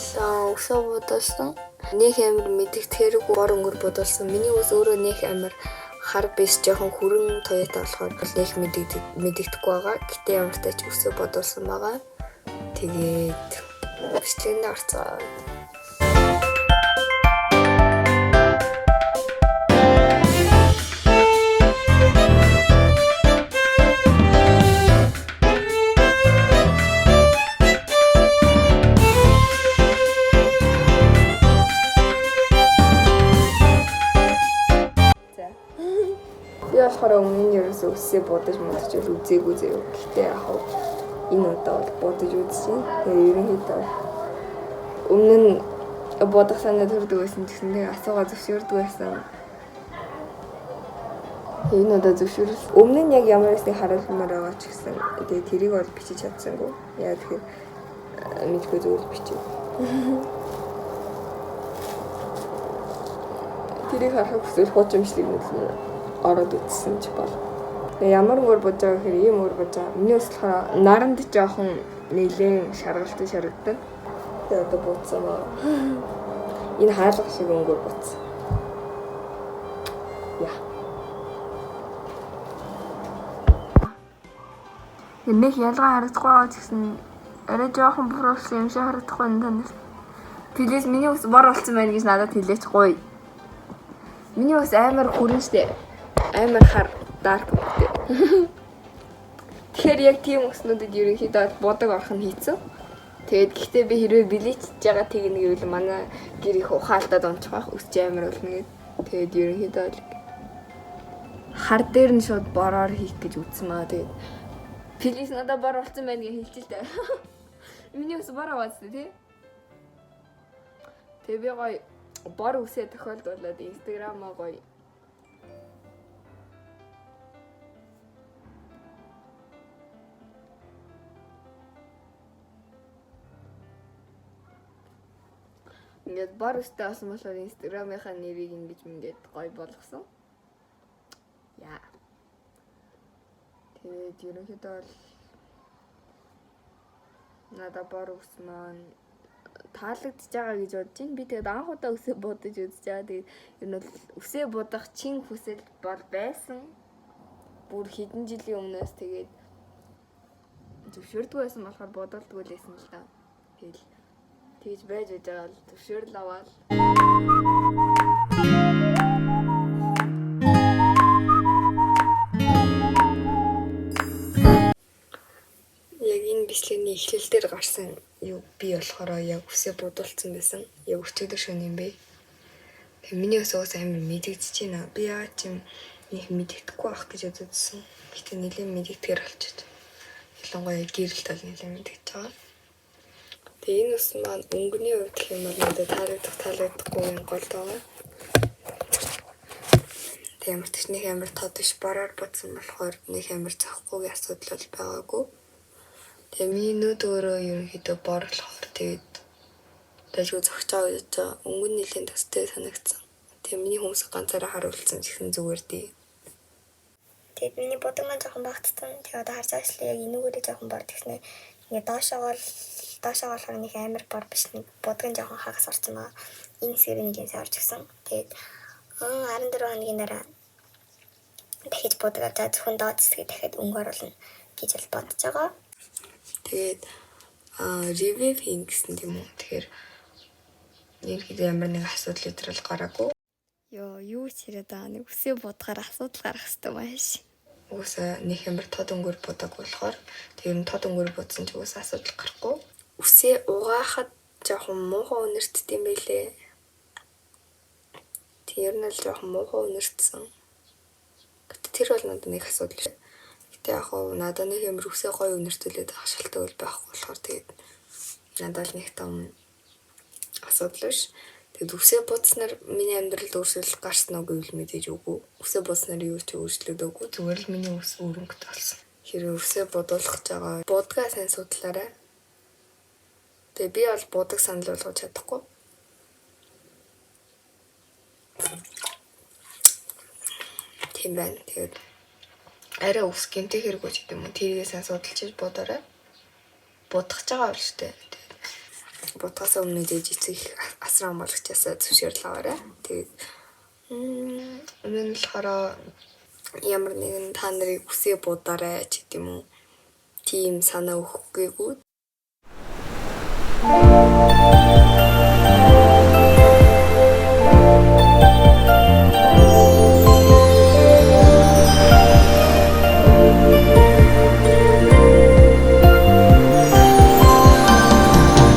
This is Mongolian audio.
өсөө бодолсон. Нэг амир мэдих тэрэг бор өнгөр бодолсон. Миний ус өөрөө нэг амир хар биш жоохон хүрэн Toyota болохоор нэг мэдэгдэхгүй байгаа. Гэтэ ямар ч тач өсөө бодолсон байгаа. Тэгээд бичлэгэнд орцоо. Би болохоор өмнө нь ерөөсөө өсөө бодож үзээгүй заяа. Гэхдээ яг энэ удаа бол бодож үзсэн. Тэгээ ерөнхийдөө өмнө нь бодох санаа төрдөг байсан ч гэсэн тэгээ асуугаа зөвшөөрдөг байсан. Энэ удаа зөвшөөрөл. Өмнө нь яг ямар нэгэн харуулмаар байгаа ч гэсэн тэгээ тэрийг бол бичиж чадсангүй. Яа тэгэхээр мэдгүй зөвлөж бичив. Тэрийг харахад хүсвэл хуучимшлиг мэдсэн. Ороод үтсэн ч бол. Ямар өнгөөр бодож байгаа гэхээр ийм өнгөөр бодож байгаа. Миний ус болохоор наранд жоохон нэлээд шаргалтай шаргаддаг. Тэгээ одоо буцсан ба. Энэ хаалга шиг өнгөөр буцсан. Яа. Нэг ялгаа харагдахгүй байгаа ч гэсэн арай жоохон буруулсан юм шиг харагдахгүй энэ танаас. Плиз миний ус бор болсон байна гэж надад хэлээч гоё. Миний ус амар хүрэн штэ. Амар хар dark гэдэг. Тэгэхээр яг тийм өснүүдэд ерөнхийдөө бодог орох нь хийцэн. Тэгээд гэхдээ би хэрвээ билечж байгаа тийг нэг үйл манай гэр их ухаалтаад онцох байх өсч амар болно гэд. Тэгээд ерөнхийдөө хар дээр нь шууд бороор хийх гэж үзсэн маа. Тэгээд плиз надад бор болсон байна гэж хэлчих л дээ. Миний ус бор аваадсан тий. Тэгээд би гоё бор үсээ тохиолдуулаад инстаграмаа гоё ингээд бор үстэй болсон болохоор инстаграмынхаа нэрийг ингэж мингээд гоё болгосон. Яа. Тэгээд ерөнхийдөө бол надад бор үс маань таалагдж байгаа гэж бодож байна. Би тэгээд анх удаа үсээ бодож үзэж байгаа. Тэгээд ер нь бол үсээ бодох чин хүсэл бол байсан. Бүр хэдэн жилийн өмнөөс тэгээд зөвшөөрдөг байсан болохоор бодолдгүй лээсэн л да. Тэгэл тэгж байж байгаа л зөвшөөрөл аваад яг энэ бичлэгийн эхлэл дээр гарсан юу би болохоор яг үсээ бодуулсан байсан. Яг өчигдөр шөнө юм бэ. Тэг миний ус амар мэдэгдэж байна. Би яа ч юм нэг мэдэгдэхгүй байх гэж бодсон. Гэтэ нэлээд мэдэгдэхэр болчиход. Ялангуяа гэрэл тал нэлээд мэдэгдэж байгаа. Тэгээ энэ ус маань өнгөний хувьд гэх юм бол надад таалагдахгүй юм гол байгаа. Тэгээ ямар ч нэг амар тод биш бороор бодсон болохоор нэг амар зохихгүйгийн асуудал бол байгаагүй. Тэгээ миний нүд өөрөө ерөнхийдөө бор болохоор тэгээд дайгуу зогч байгаа гэж өнгө нь нэлийн төстэй санагдсан. Тэгээ миний хүмүүс ганцаараа харуулсан гэсэн зүгээр дээ. Тэгээд миний бодог маань жоохон багтсан. Тэгээ одоо харж байгаа яг энүүгээрээ жоохон бор тэгснэ. Ингээ доошоо болохоор нэг амар бор биш нэг бодгон жоохон хагас орсон байгаа. Энэ сэрэг нэг юм орж гисэн. Тэгээд 14 хоногийн дараа дахиж бодог аваад зөвхөн доод хэсгийг дахиад өнгө оруулна гэж бол бодож байгаа. Тэгээд ревью хийн гэсэн юм уу. Тэгэхээр ерөнхийдөө ямар нэг асуудал өдрөл гараагүй. Юу ч яриад байгаа нэг үсээ бодохоор асуудал гарах хэрэгтэй маш. Уусаа нэг амар тод өнгөөр бодог болохоор тэр нь тод өнгөөр бодсон ч уусаа асуудал гарахгүй. Үсээ угаахад жоохон муухай үнэртд юм байлээ. Тэр нь л жоохон муухай үнэртсэн. Гэтэ тэр бол надад нэг асуудал шүү. Гэтэ яг хоо надад нэг амар үсээ гоё үнэртүүлээд авах шалтгаан бол байхгүй болохоор тэгээд надад л нэг том асуудал биш. Тэгээд үсээ бодсноор миний амьдралд өөрчлөлт гарсан уу гэвэл мэдээж үгүй. Үсээ бодсноор юу ч өөрчлөгдөөгүй. Зүгээр л миний үс өрөнгөт болсон. Хэрвээ үсээ бодуулах гэж байгаа будгаа сайн судлаарай. Тэгээ би бол будаг санал болгож чадахгүй. Тийм байна. Тэгээд арай ус гэмтэх хэрэггүй ч гэдэг юм уу. Тэргээ сайн судалж бодоорой. Будах гэж байгаа бол штэ. Бодгоос өмнө дэж эцэг асран хамгаалагчаас зөвшөөрөл аваарай. Тэгээд өмнө нь болохоор ямар нэгэн та нарыг үсээ будаарай ч гэдэм үү. Тийм санаа өгөхгүйгүүд